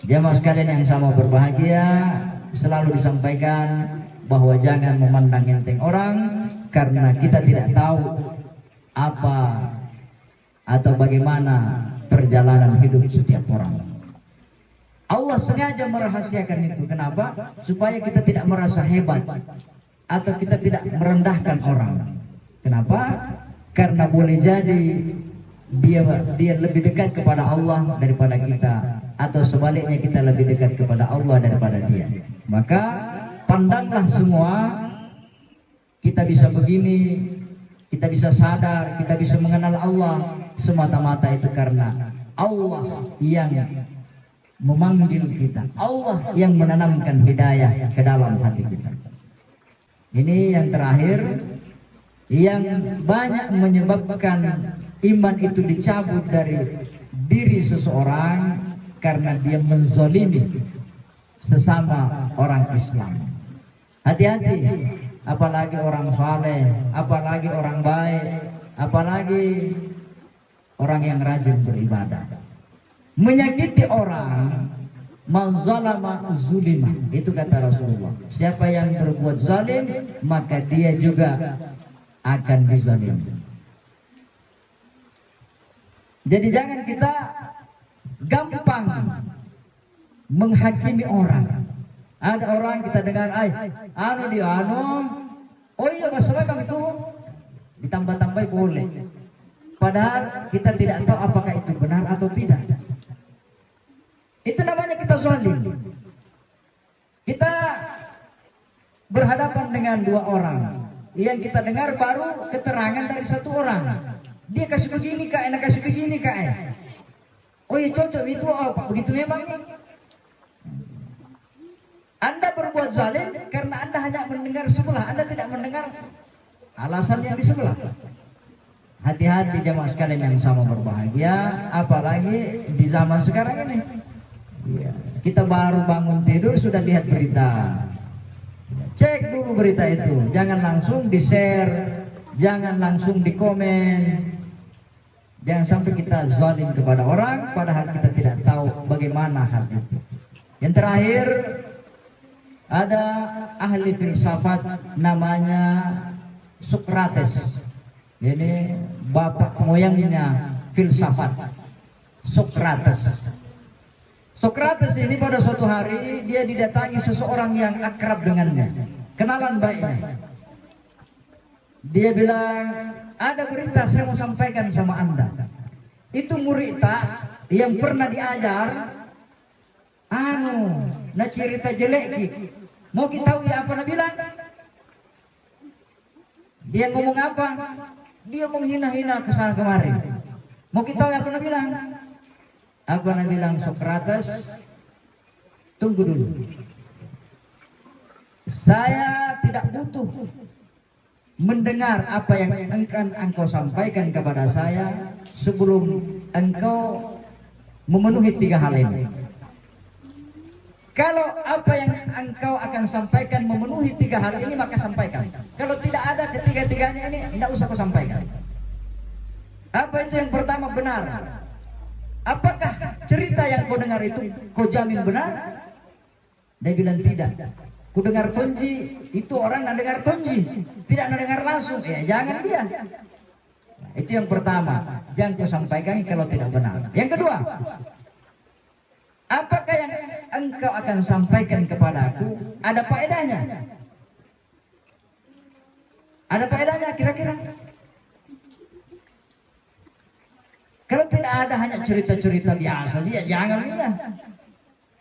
Jemaah sekalian yang sama berbahagia, selalu disampaikan bahwa jangan memandang enteng orang, karena kita tidak tahu apa atau bagaimana perjalanan hidup setiap orang. Allah sengaja merahasiakan itu. Kenapa? Supaya kita tidak merasa hebat atau kita tidak merendahkan orang. Kenapa? Karena boleh jadi dia lebih dekat kepada Allah daripada kita, atau sebaliknya kita lebih dekat kepada Allah daripada dia. Maka pandanglah semua, kita bisa begini, kita bisa sadar, kita bisa mengenal Allah semata-mata itu karena Allah yang memanggil kita, Allah yang menanamkan hidayah ke dalam hati kita. Ini yang terakhir, yang banyak menyebabkan iman itu dicabut dari diri seseorang karena dia menzolimi sesama orang Islam. Hati-hati, apalagi orang saleh, apalagi orang baik, apalagi orang yang rajin beribadah. Menyakiti orang, man zalama zulima, itu kata Rasulullah. Siapa yang berbuat zalim, maka dia juga akan dizalimi. Jadi jangan kita gampang menghakimi orang. Ada orang kita dengar, oh iya masalah bang itu ditambah-tambah boleh. Padahal kita tidak tahu apakah itu benar atau tidak. Itu namanya kita zalim. Kita berhadapan dengan dua orang. Yang kita dengar baru keterangan dari satu orang. Dia kasih begini kak, enak kasih begini kak. Oh iya cocok itu apa? Begitu memang. Anda berbuat zalim karena Anda hanya mendengar sebelah, Anda tidak mendengar alasan yang di sebelah. Hati-hati jemaah sekalian yang sama berbahagia, apalagi di zaman sekarang ini. Kita baru bangun tidur sudah lihat berita. Cek dulu berita itu, jangan langsung di-share, jangan langsung di-komen. Jangan sampai kita zalim kepada orang padahal kita tidak tahu bagaimana hal itu. Yang terakhir, ada ahli filsafat namanya Sokrates. Ini bapak moyangnya filsafat, Sokrates. Sokrates ini pada suatu hari dia didatangi seseorang yang akrab dengannya, kenalan baiknya. Dia bilang, ada berita saya mau sampaikan sama Anda. Itu murita yang pernah diajar, na cerita jelek ki. Mau kita tahu ya apa bilang? Dia ngomong apa? Dia menghina-hina kesana kemari. Mau kita tahu ya apa bilang? Apa bilang Sokrates? Tunggu dulu. Saya tidak butuh mendengar apa yang engkau sampaikan kepada saya sebelum engkau memenuhi tiga hal ini. Kalau apa yang engkau akan sampaikan memenuhi tiga hal ini, maka sampaikan. Kalau tidak ada ketiga-tiganya ini, tidak usah kau sampaikan. Apa itu yang pertama benar? Apakah cerita yang kau dengar itu kau jamin benar? Dia bilang tidak. Ku dengar tonji, itu orang nak dengar tonji, tidak nak dengar langsung. Ya jangan dia. Itu yang pertama, jangan kau sampaikan kalau tidak benar. Yang kedua, apakah yang engkau akan sampaikan kepadaku ada faedahnya? Ada faedahnya kira-kira? Kalau tidak ada hanya cerita-cerita biasa, dia jangan dia.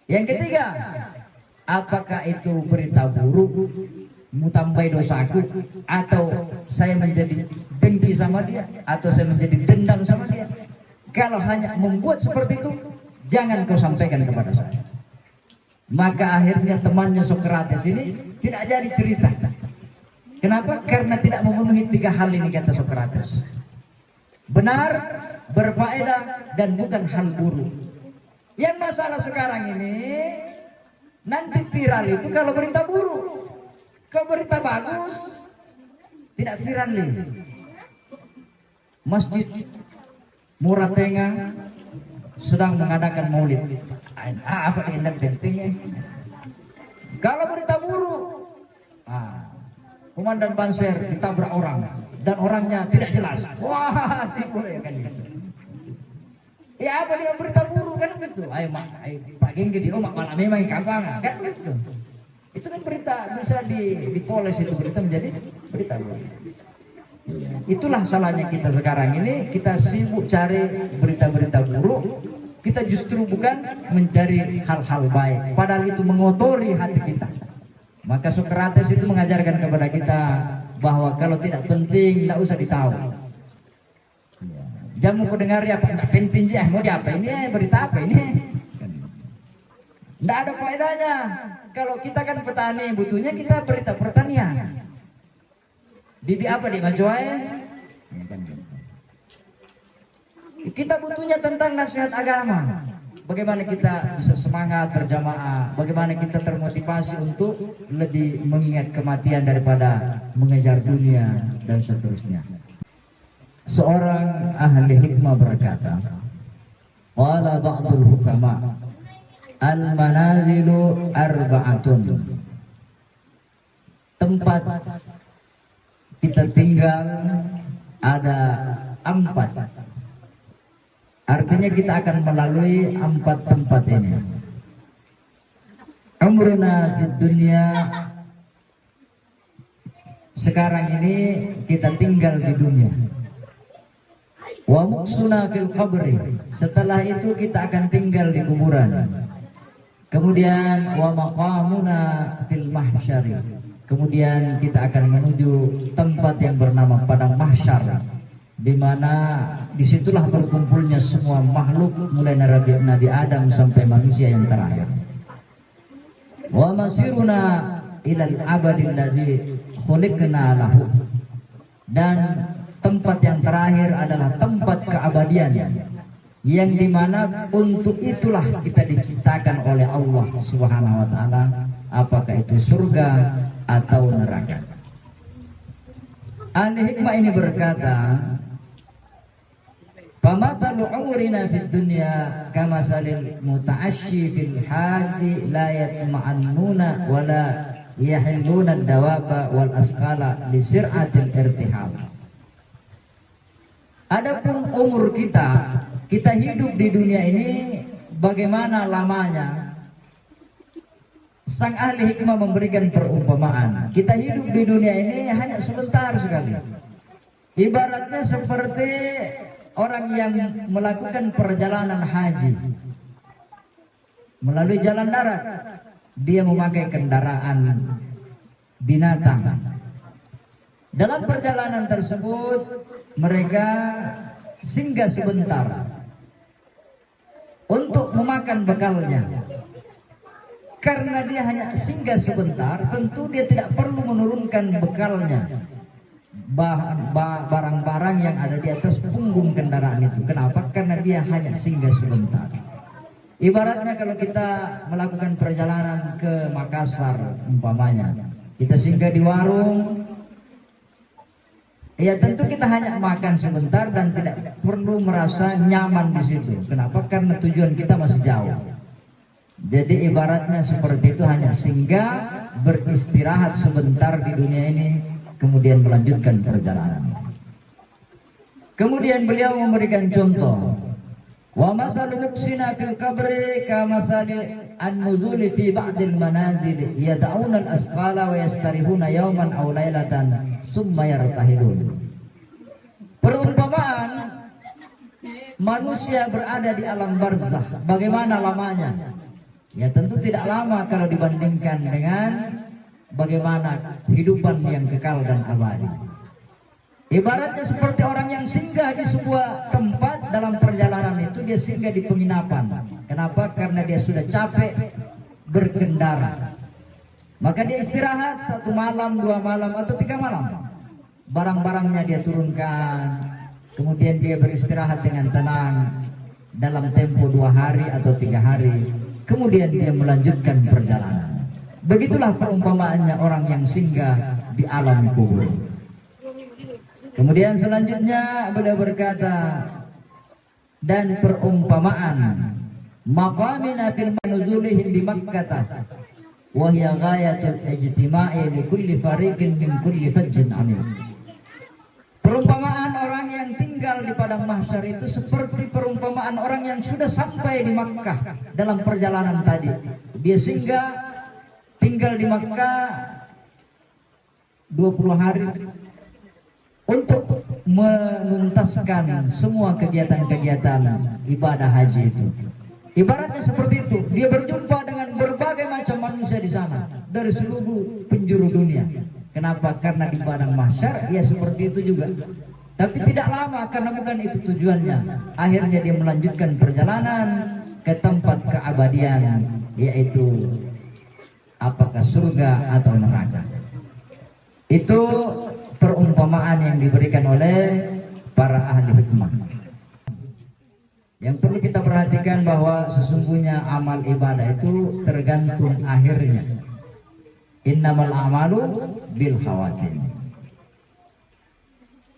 Yang ketiga, apakah itu berita buruk, mutambai dosaku, atau saya menjadi dengki sama dia, atau saya menjadi dendam sama dia? Kalau hanya membuat seperti itu, jangan kau sampaikan kepada saya. Maka akhirnya temannya Sokrates ini tidak jadi cerita. Kenapa? Karena tidak memenuhi tiga hal ini, kata Sokrates. Benar, berfaedah, dan bukan hal buruk. Yang masalah sekarang ini, nanti viral itu kalau berita buruk. Kalau berita bagus, tidak viral nih. Masjid Murah Tengah sedang mengadakan maulid. Apa yang pentingnya? Kalau berita buruk, komandan Banser ditabrak orang dan orangnya tidak jelas. Wah, sibuk ya kan gitu. Ya apa dia berita buruk kan gitu. Ayo Pak Gengge di rumah malam memang kampang kan gitu. Itu kan berita bisa dipoles itu berita menjadi berita buruk. Itulah salahnya kita sekarang ini, kita sibuk cari berita-berita buruk, kita justru bukan mencari hal-hal baik, padahal itu mengotori hati kita. Maka Sokrates itu mengajarkan kepada kita bahwa kalau tidak penting tidak usah ditahu. Jamu ku dengar ya apa enggak penting sih, mau apa ini berita apa ini? Tidak ada faedahnya. Kalau kita kan petani, butuhnya kita berita pertanian. Bibi apa di Majuai? Kita butuhnya tentang nasihat agama. Bagaimana kita bisa semangat berjamaah, bagaimana kita termotivasi untuk lebih mengingat kematian daripada mengejar dunia dan seterusnya. Seorang ahli hikmah berkata, qala ba'dul hukama, al-manazilu arba'atun. Tempat kita tinggal ada 4. Artinya kita akan melalui 4 tempat ini. Umruna fid dunya, sekarang ini kita tinggal di dunia. Wa muksuna fil qabri, setelah itu kita akan tinggal di kuburan. Kemudian wa maqamuna fil mahsyari, kemudian kita akan menuju tempat yang bernama padang mahsyar, di mana disitulah berkumpulnya semua makhluk mulai Nabi Adam sampai manusia yang terakhir. Wa masiruna ilal abadil ladzi khuliqna lahu, dan tempat yang terakhir adalah tempat keabadian yang dimana untuk itulah kita diciptakan oleh Allah Subhanahu wa taala, apakah itu surga atau neraka. Ahli hikmah ini berkata, "Famasalu umrina fid dunya kamasalil muta'ashshi fil haji la yatma'annuna wa la yahilluna ad-dawaba wal asqala li sir'atil irtihal." Adapun umur kita hidup di dunia ini bagaimana lamanya? Sang ahli hikmah memberikan perumpamaan. Kita hidup di dunia ini hanya sebentar sekali. Ibaratnya seperti orang yang melakukan perjalanan haji melalui jalan darat. Dia memakai kendaraan binatang. Dalam perjalanan tersebut mereka singgah sebentar untuk memakan bekalnya. Karena dia hanya singgah sebentar, tentu dia tidak perlu menurunkan bekalnya, barang-barang yang ada di atas punggung kendaraan itu. Kenapa? Karena dia hanya singgah sebentar. Ibaratnya kalau kita melakukan perjalanan ke Makassar umpamanya, kita singgah di warung, ya tentu kita hanya makan sebentar dan tidak perlu merasa nyaman di situ. Kenapa? Karena tujuan kita masih jauh. Jadi ibaratnya seperti itu, hanya singgah beristirahat sebentar di dunia ini, kemudian melanjutkan perjalanan. Kemudian beliau memberikan contoh, wa masalu muksina fil qabri ka masali an-nuzuli fi ba'dil manazil yad'una al-asqala wa yastarihuna yawman aw laylatan summa yartahilun. Perumpamaan manusia berada di alam barzakh, bagaimana lamanya? Ya tentu tidak lama kalau dibandingkan dengan bagaimana kehidupan yang kekal dan abadi. Ibaratnya seperti orang yang singgah di sebuah tempat dalam perjalanan itu, dia singgah di penginapan. Kenapa? Karena dia sudah capek berkendara. Maka dia istirahat 1 malam, 2 malam, atau 3 malam. Barang-barangnya dia turunkan, kemudian dia beristirahat dengan tenang dalam tempo 2 hari atau 3 hari. Kemudian dia melanjutkan perjalanan. Begitulah perumpamaannya orang yang singgah di alam kubur. Kemudian selanjutnya beliau berkata, dan perumpamaan maqamina fil manuzulihim di Makkah wa hiya ghayatul ijtima'i li kulli fariqin min kulli fajjin amin. Perumpamaan orang yang tinggal di padang mahsyar itu seperti perumpamaan orang yang sudah sampai di Makkah dalam perjalanan tadi. Dia singgah tinggal di Makkah 20 hari untuk menuntaskan semua kegiatan-kegiatan ibadah haji itu. Ibaratnya seperti itu, dia berjumpa dengan berbagai macam manusia di sana dari seluruh penjuru dunia. Kenapa? Karena di padang mahsyar ya seperti itu juga. Tapi tidak lama karena bukan itu tujuannya. Akhirnya dia melanjutkan perjalanan ke tempat keabadian, yaitu apakah surga atau neraka. Itu perumpamaan yang diberikan oleh para ahli hikmah. Yang perlu kita perhatikan bahwa sesungguhnya amal ibadah itu tergantung akhirnya. Innamal a'malu bil khawatim.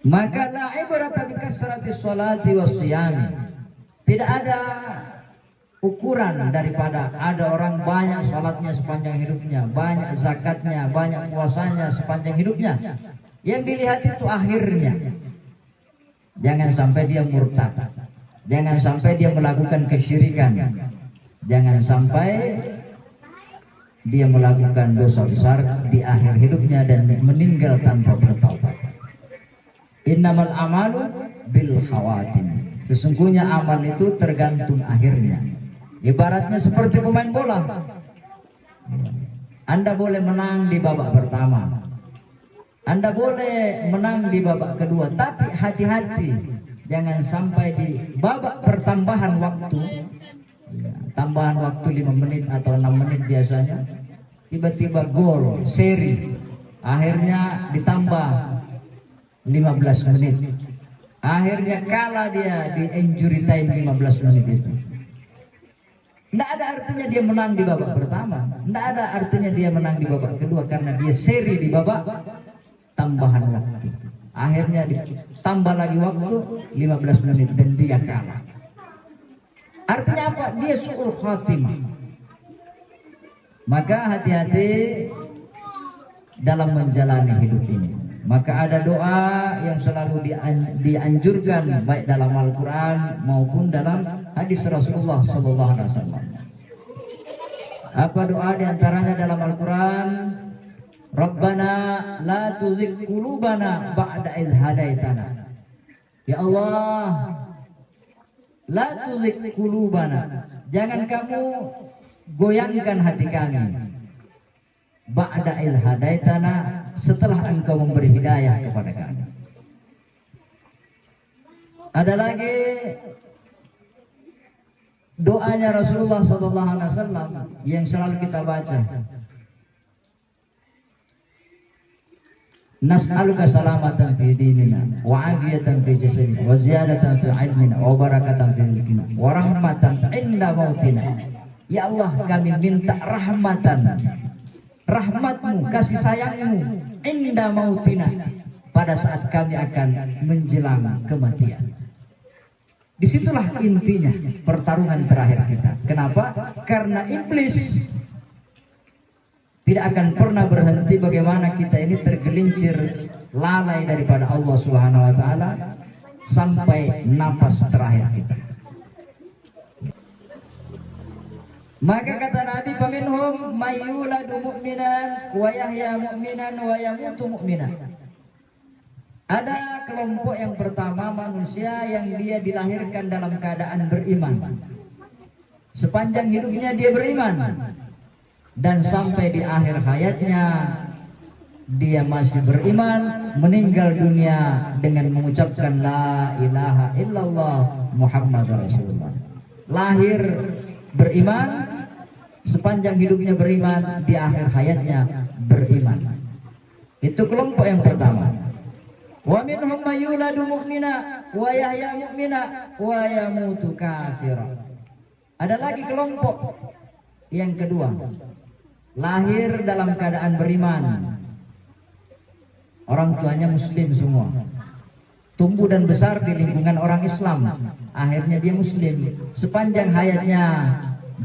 Maka la ibrata bi kasrati sholati was siyami. Tidak ada ukuran daripada ada orang banyak salatnya sepanjang hidupnya, banyak zakatnya, banyak puasanya sepanjang hidupnya. Yang dilihat itu akhirnya. Jangan sampai dia murtad. Jangan sampai dia melakukan kesyirikan. Jangan sampai dia melakukan dosa besar di akhir hidupnya dan meninggal tanpa bertaubat. Innamal amalu bil khawatim. Sesungguhnya amal itu tergantung akhirnya. Ibaratnya seperti pemain bola. Anda boleh menang di babak pertama, Anda boleh menang di babak kedua, tapi hati-hati jangan sampai di babak pertambahan waktu, tambahan waktu 5 menit atau 6 menit biasanya, tiba-tiba gol seri, akhirnya ditambah 15 menit, akhirnya kalah dia di injury time 15 menit itu. Tidak ada artinya dia menang di babak pertama, tidak ada artinya dia menang di babak kedua, karena dia seri di babak tambahan waktu. Akhirnya ditambah lagi waktu 15 menit dan dia kalah. Artinya apa? Dia su'ul khatimah. Maka hati-hati dalam menjalani hidup ini. Maka ada doa yang selalu dianjurkan baik dalam Al-Quran maupun dalam hadis Rasulullah SAW. Apa doa diantaranya dalam Al-Quran? Rabbana la tuzigh qulubana ba'da idh hadaitana. Ya Allah, la tuzigh qulubana, jangan kamu goyangkan hati kami. Ba'da idh hadaitana, setelah engkau memberi hidayah kepada kami. Ada lagi doanya Rasulullah SAW yang selalu kita baca. Nas'aluka salamatan fi dinina wa afiyatan fi jasadina wa ziyadatan fi ilmina wa barakatan fi rizqina wa rahmatan inda mautina. Ya Allah, kami minta rahmatmu, kasih sayangmu inda mautina, pada saat kami akan menjelang kematian. Disitulah intinya pertarungan terakhir kita. Kenapa? Karena iblis tidak akan pernah berhenti bagaimana kita ini tergelincir lalai daripada Allah Subhanahu wa taala sampai napas terakhir kita. Maka kata Nabi, faminhum mayyuladu mu'minan wa yahya mu'minan wa yamutu mu'minan. Ada kelompok yang pertama, manusia yang dia dilahirkan dalam keadaan beriman. Sepanjang hidupnya dia beriman, dan sampai di akhir hayatnya dia masih beriman, meninggal dunia dengan mengucapkan la ilaha illallah Muhammad Rasulullah. Lahir beriman, sepanjang hidupnya beriman, di akhir hayatnya beriman. Itu kelompok yang pertama. Wa minhum mayyuladu mu'mina wa yahya mu'mina wa yamutu kafira. Ada lagi kelompok yang kedua, lahir dalam keadaan beriman, orang tuanya muslim semua, tumbuh dan besar di lingkungan orang Islam, akhirnya dia muslim, sepanjang hayatnya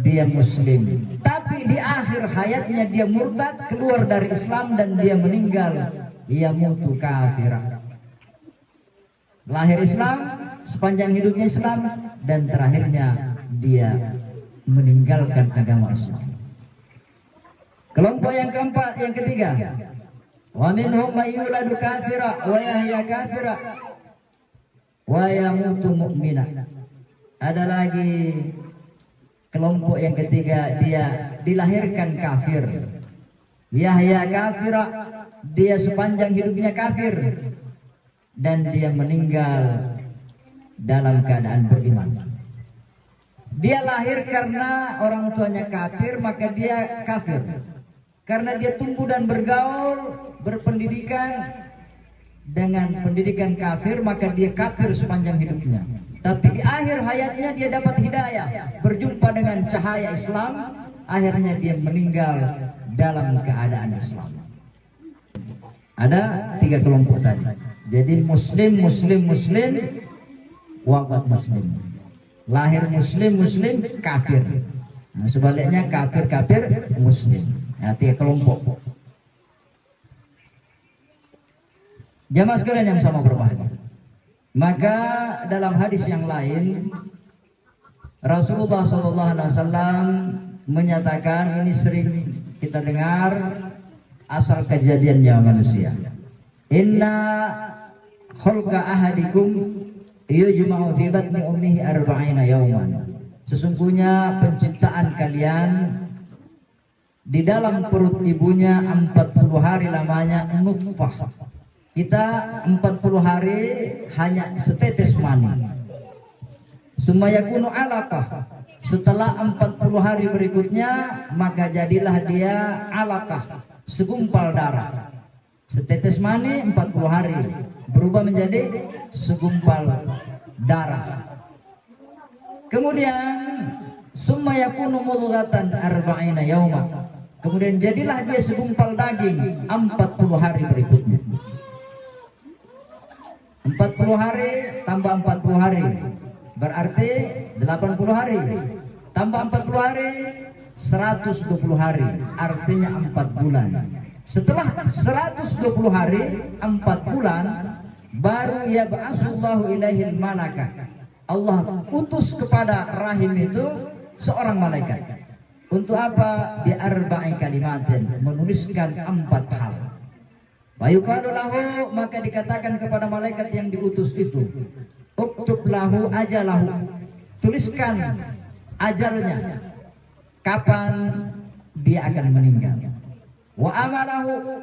dia muslim. Tapi di akhir hayatnya dia murtad, keluar dari Islam dan dia meninggal, ia mutu kafir. Lahir Islam, sepanjang hidupnya Islam, dan terakhirnya dia meninggalkan agama Islam. Kelompok yang keempat, yang ketiga, wa minhum may yuladu kafira wa yahya kafira wa yamutu mu'mina. Ada lagi kelompok yang ketiga, dia dilahirkan kafir, yahya kafira, dia sepanjang hidupnya kafir, dan dia meninggal dalam keadaan beriman. Dia lahir karena orang tuanya kafir, maka dia kafir. Karena dia tumbuh dan bergaul, berpendidikan dengan pendidikan kafir, maka dia kafir sepanjang hidupnya. Tapi di akhir hayatnya dia dapat hidayah, berjumpa dengan cahaya Islam, akhirnya dia meninggal dalam keadaan Islam. Ada 3 kelompok tadi. Jadi muslim, wafat muslim. Lahir muslim, kafir. Nah, sebaliknya kafir, muslim. Nah, 3 kelompok. Jamaah sekalian yang sama berbahagia. Maka dalam hadis yang lain, Rasulullah SAW menyatakan, ini sering kita dengar, asal kejadiannya manusia. Inna khulqa ahadikum yujma'u fi batni ummihi arba'ina yawman. Sesungguhnya penciptaan kalian di dalam perut ibunya 40 hari lamanya nutfah. Kita 40 hari hanya setetes mani. Summa yakunu alaqah. Setelah 40 hari berikutnya maka jadilah dia alaqah, segumpal darah. Setetes mani 40 hari berubah menjadi segumpal darah. Kemudian summa yakunu mudghatan arba'ina yauma. Kemudian jadilah dia segumpal daging 40 hari berikutnya. 40 hari tambah 40 hari berarti 80 hari. Tambah 40 hari 120 hari, artinya 4 bulan. Setelah 120 hari 4 bulan baru yab'atsullahu ilaihil malaka. Allah utus kepada rahim itu seorang malaikat. Untuk apa? Bi arba'i kalimatin, menuliskan 4 hal. Wa yuqalu lahu, maka dikatakan kepada malaikat yang diutus itu, uktub lahu ajalahu, tuliskan ajalnya, kapan dia akan meninggal. Wa amalahu,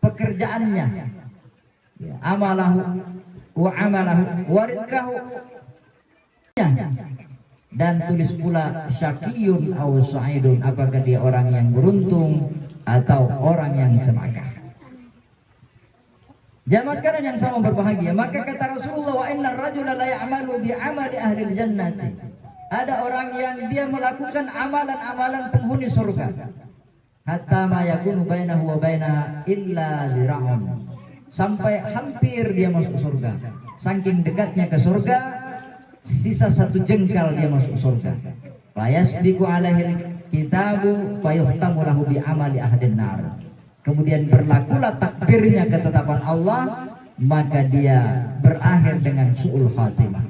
pekerjaannya, amalahu wa amalahu wa rizqahu, dan tulis pula syaqiyun aw sa'idun, apakah dia orang yang beruntung atau orang yang celaka. Jamaah sekalian yang sama berbahagia, maka kata Rasulullah, wa innar rajula la ya'malu bi amali ahli jannati. Ada orang yang dia melakukan amalan-amalan penghuni surga. Hatta ma yakunu bainahu wa bainaha illa zira'un. Sampai hampir dia masuk surga. Saking dekatnya ke surga, sisa 1 jengkal dia masuk surga. Fa yasbiqu alaihi kitabu fa yuhtamu lahu bi amali ahlin nar. Kemudian berlakulah takdirnya ketetapan Allah, maka dia berakhir dengan su'ul khatimah.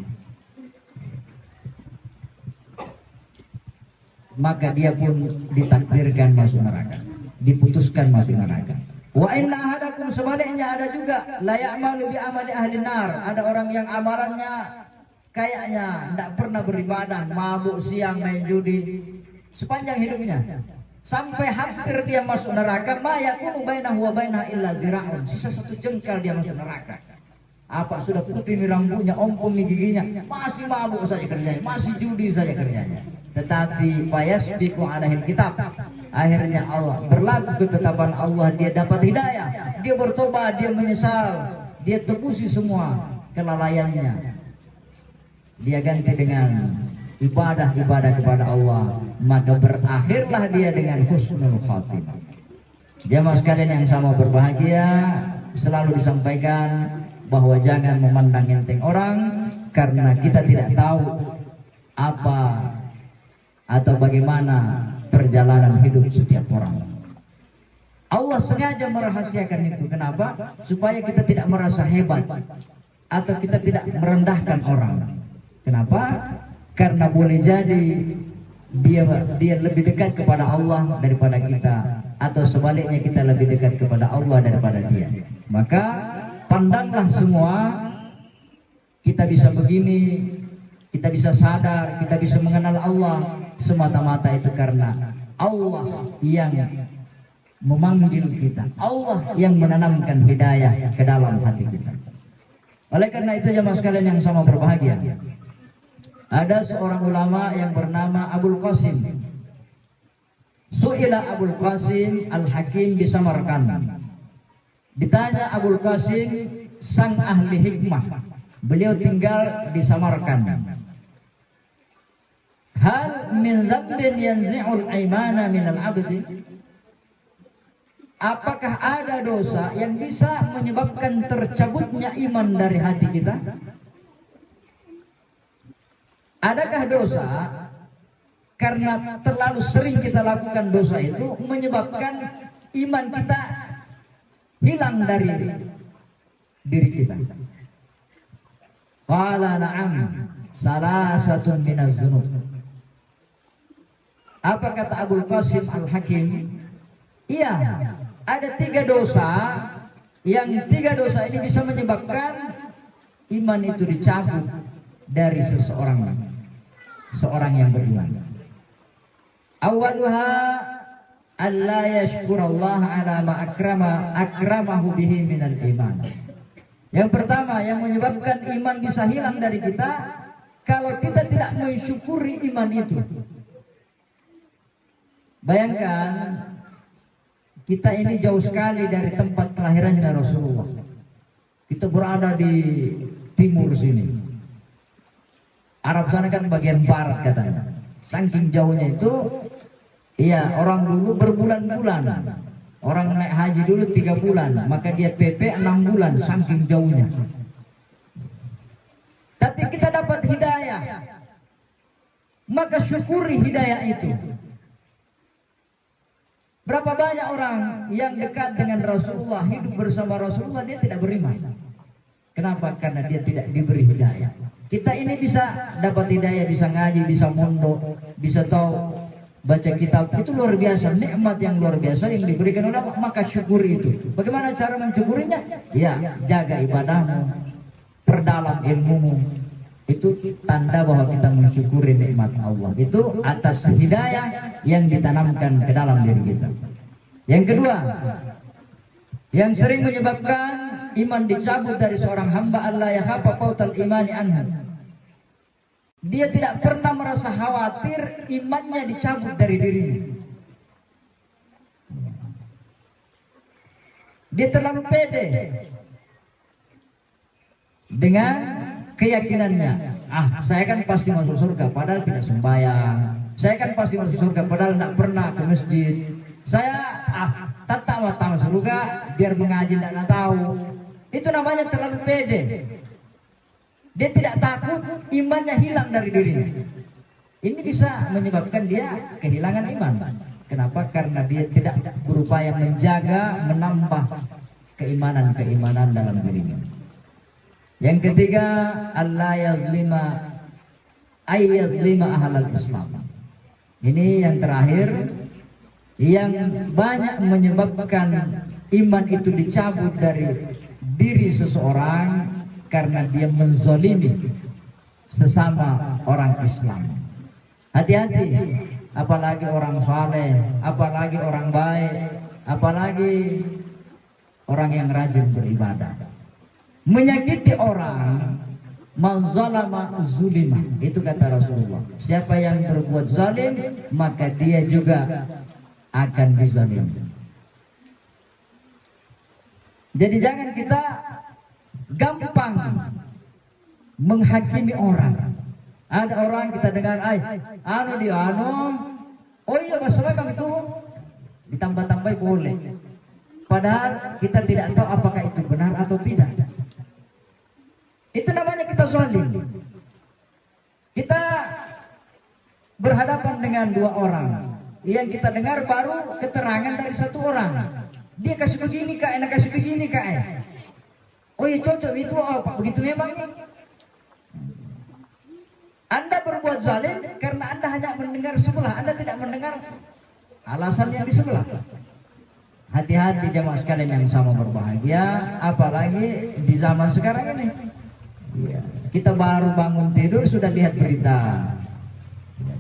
Maka dia pun ditakdirkan masuk neraka, diputuskan masuk neraka. Wa inna ahadakum, sebaliknya ada juga la ya'malu bi amali ahli nar. Ada orang yang amalannya kayaknya tidak pernah beribadah, mabuk siang, main judi sepanjang hidupnya, sampai hampir dia masuk neraka. Ma yakunu bainahu wa bainaha illa zira'un. Sisa 1 jengkal dia masuk neraka. Apa sudah putih nih rambutnya, ompong nih giginya, masih mabuk saja kerjanya, masih judi saja kerjanya. Tetapi fayasbiqu alaihil kitab, akhirnya Allah berlaku ketetapan Allah, dia dapat hidayah, dia bertobat, dia menyesal, dia tebusi semua kelalaiannya, dia ganti dengan ibadah-ibadah kepada Allah, maka berakhirlah dia dengan husnul khatimah. Jamaah sekalian yang sama berbahagia, selalu disampaikan bahwa jangan memandang enteng orang karena kita tidak tahu apa atau bagaimana perjalanan hidup setiap orang. Allah sengaja merahasiakan itu. Kenapa? Supaya kita tidak merasa hebat atau kita tidak merendahkan orang. Kenapa? Karena boleh jadi dia lebih dekat kepada Allah daripada kita, atau sebaliknya kita lebih dekat kepada Allah daripada dia. Maka pandanglah semua, kita bisa begini, kita bisa sadar, kita bisa mengenal Allah semata-mata itu karena Allah yang memanggil kita, Allah yang menanamkan hidayah ke dalam hati kita. Oleh karena itu jemaah sekalian yang sama berbahagia, ada seorang ulama yang bernama Abul Qasim. Su'ila Abul Qasim Al-Hakim di Samarkand. Ditanya Abul Qasim, sang ahli hikmah, beliau tinggal di Samarkand. Hal min dzambin yanzi'ul aimana minal abdi? Apakah ada dosa yang bisa menyebabkan tercabutnya iman dari hati kita? Adakah dosa karena terlalu sering kita lakukan dosa itu menyebabkan iman kita hilang dari diri kita? Qala na'am salasatun minaz dzunub. Apa kata Abul Qasim Al-Hakim? Iya, ada 3 dosa yang 3 dosa ini bisa menyebabkan iman itu dicabut dari seorang yang beriman. Awaluha alla yashkurallaha ala ma akramahu bihi minal iman. Yang pertama yang menyebabkan iman bisa hilang dari kita kalau kita tidak mensyukuri iman itu. Bayangkan kita ini jauh sekali dari tempat kelahirannya Rasulullah. Kita berada di timur sini. Arab sana kan bagian barat katanya. Saking jauhnya itu, iya, orang dulu berbulan-bulan. Orang naik haji dulu 3 bulan, maka dia PP 6 bulan, saking jauhnya. Tapi kita dapat hidayah, maka syukuri hidayah itu. Berapa banyak orang yang dekat dengan Rasulullah, hidup bersama Rasulullah, dia tidak beriman. Kenapa? Karena dia tidak diberi hidayah. Kita ini bisa dapat hidayah, bisa ngaji, bisa mondok, bisa tahu baca kitab. Itu luar biasa, nikmat yang luar biasa yang diberikan oleh Allah, maka syukuri itu. Bagaimana cara mensyukurinya? Ya, jaga ibadahmu, perdalam ilmumu. Itu tanda bahwa kita mensyukuri nikmat Allah. Itu atas hidayah yang ditanamkan ke dalam diri kita. Yang kedua, yang sering menyebabkan iman dicabut dari seorang hamba, Allah ya khafa fautal imani anhu. Dia tidak pernah merasa khawatir imannya dicabut dari dirinya. Dia terlalu pede dengan keyakinannya. Saya kan pasti masuk surga padahal tidak sembahyang. Saya kan pasti masuk surga padahal tidak pernah ke masjid. Saya tetap masuk surga biar mengaji tidak tahu. Itu namanya terlalu pede. Dia tidak takut imannya hilang dari dirinya. Ini bisa menyebabkan dia kehilangan iman. Kenapa? Karena dia tidak berupaya menjaga, menambah keimanan dalam dirinya. Yang ketiga, Allah yazlima ahlal Islam. Ini yang terakhir, yang banyak menyebabkan iman itu dicabut dari diri seseorang karena dia menzolimi sesama orang Islam. Hati-hati, apalagi orang saleh, apalagi orang baik, apalagi orang yang rajin beribadah. Menyakiti orang, man zalama zulima, itu kata Rasulullah. Siapa yang berbuat zalim, maka dia juga akan dizalimi. Jadi jangan kita gampang menghakimi orang. Ada orang kita dengar, oh iya masalah bang itu ditambah-tambah boleh. Padahal kita tidak tahu apakah itu benar atau tidak. zalim. Kita berhadapan dengan dua orang. Yang kita dengar baru keterangan dari satu orang. Dia kasih begini kak, enak kasih begini kak. Oh iya cocok itu apa? Begitu memangnya. Anda berbuat zalim karena Anda hanya mendengar sebelah, Anda tidak mendengar alasan yang di sebelah. Hati-hati jemaah sekalian yang sama berbahagia, apalagi di zaman sekarang ini. Kita baru bangun tidur sudah lihat berita.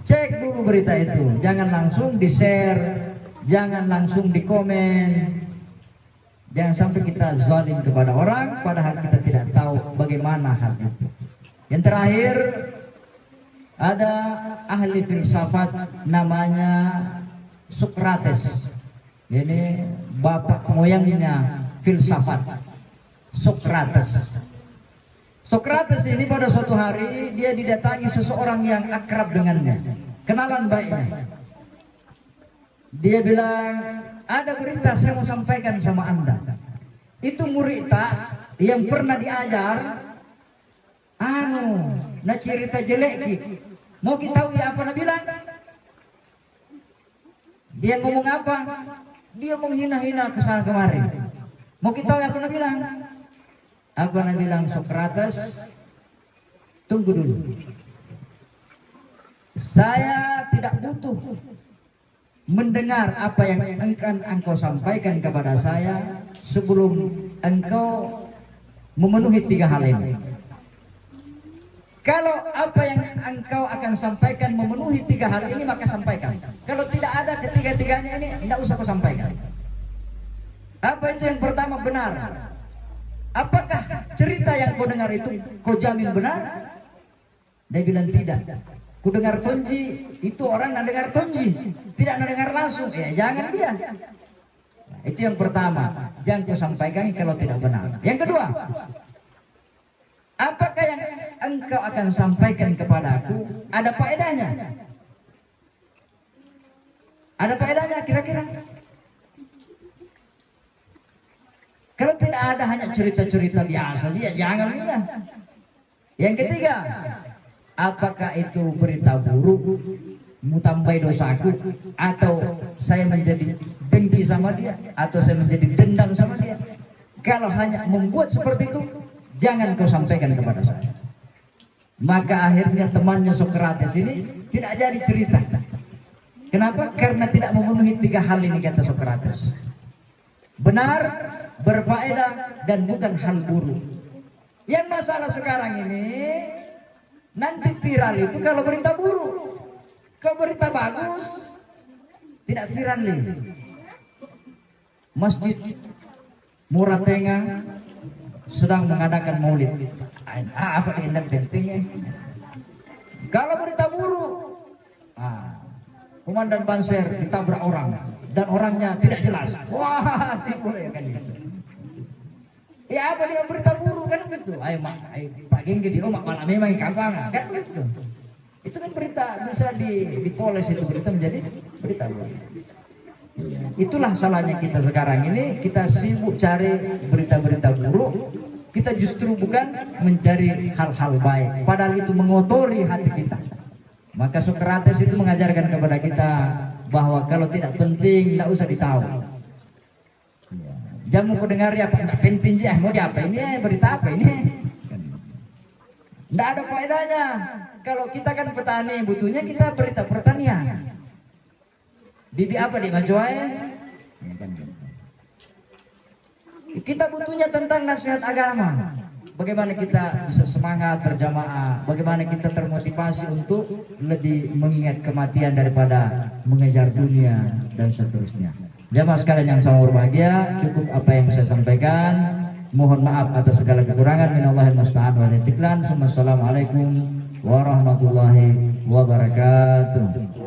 Cek dulu berita itu, jangan langsung di-share, jangan langsung di-komen. Jangan sampai kita zalim kepada orang padahal kita tidak tahu bagaimana hal itu. Yang terakhir, ada ahli filsafat namanya Sokrates. Ini bapak moyangnya filsafat, Sokrates. Sokrates ini pada suatu hari dia didatangi seseorang yang akrab dengannya, kenalan baiknya. Dia bilang, ada berita saya mau sampaikan sama Anda. Itu murita yang pernah diajar, na cerita jelek ki. Mau kita tahu ya apa nak bilang? Dia ngomong apa? Dia menghina-hina kesana kemari. Mau kita tahu ya apa nak bilang? Apa nak bilang Sokrates? Tunggu dulu. Saya tidak butuh mendengar apa yang engkau sampaikan kepada saya sebelum engkau memenuhi 3 hal ini. Kalau apa yang engkau akan sampaikan memenuhi 3 hal ini, maka sampaikan. Kalau tidak ada ketiga-tiganya ini, tidak usah kau sampaikan. Apa itu yang pertama? Benar. Apakah cerita yang kau dengar itu kau jamin benar? Dia bilang tidak. Ku dengar tonji, itu orang nak dengar tonji, tidak nak dengar langsung. Ya jangan dia. Itu yang pertama, jangan kau sampaikan kalau tidak benar. Yang kedua, apakah yang engkau akan sampaikan kepadaku ada faedahnya? Ada faedahnya kira-kira? Kalau tidak ada hanya cerita-cerita biasa, dia jangan dia. Yang ketiga, apakah itu berita buruk, mutambai dosaku, atau saya menjadi dengki sama dia, atau saya menjadi dendam sama dia? Kalau hanya membuat seperti itu, jangan kau sampaikan kepada saya. Maka akhirnya temannya Sokrates ini tidak jadi cerita. Kenapa? Karena tidak memenuhi 3 hal ini, kata Sokrates. Benar, berfaedah, dan bukan hal buruk. Yang masalah sekarang ini, nanti viral itu kalau berita buruk. Kalau berita bagus, tidak viral nih. Masjid Muratenga sedang mengadakan maulid. Apa yang pentingnya? Kalau berita buruk, komandan Banser ditabrak orang dan orangnya tidak jelas. Wah, simpul ya kan itu. Ya apa dia berita buruk kan gitu. Ayo Pak Gengge di rumah malam memang kampang kan gitu. Itu kan berita bisa dipoles itu berita menjadi berita buruk. Itulah salahnya kita sekarang ini, kita sibuk cari berita-berita buruk, kita justru bukan mencari hal-hal baik, padahal itu mengotori hati kita. Maka Sokrates itu mengajarkan kepada kita bahwa kalau tidak penting tidak usah ditahu. Jangan mau dengar ya apa nggak penting sih, mau apa ini berita apa ini? Tidak ada faedahnya. Kalau kita kan petani, butuhnya kita berita pertanian. Bibi apa di Majuai? Kita butuhnya tentang nasihat agama. Bagaimana kita bisa semangat berjamaah, bagaimana kita termotivasi untuk lebih mengingat kematian daripada mengejar dunia dan seterusnya. Jamaah sekalian yang sama berbahagia, cukup apa yang saya sampaikan. Mohon maaf atas segala kekurangan. Minallahil musta'an wal istiqlan. Assalamualaikum warahmatullahi wabarakatuh.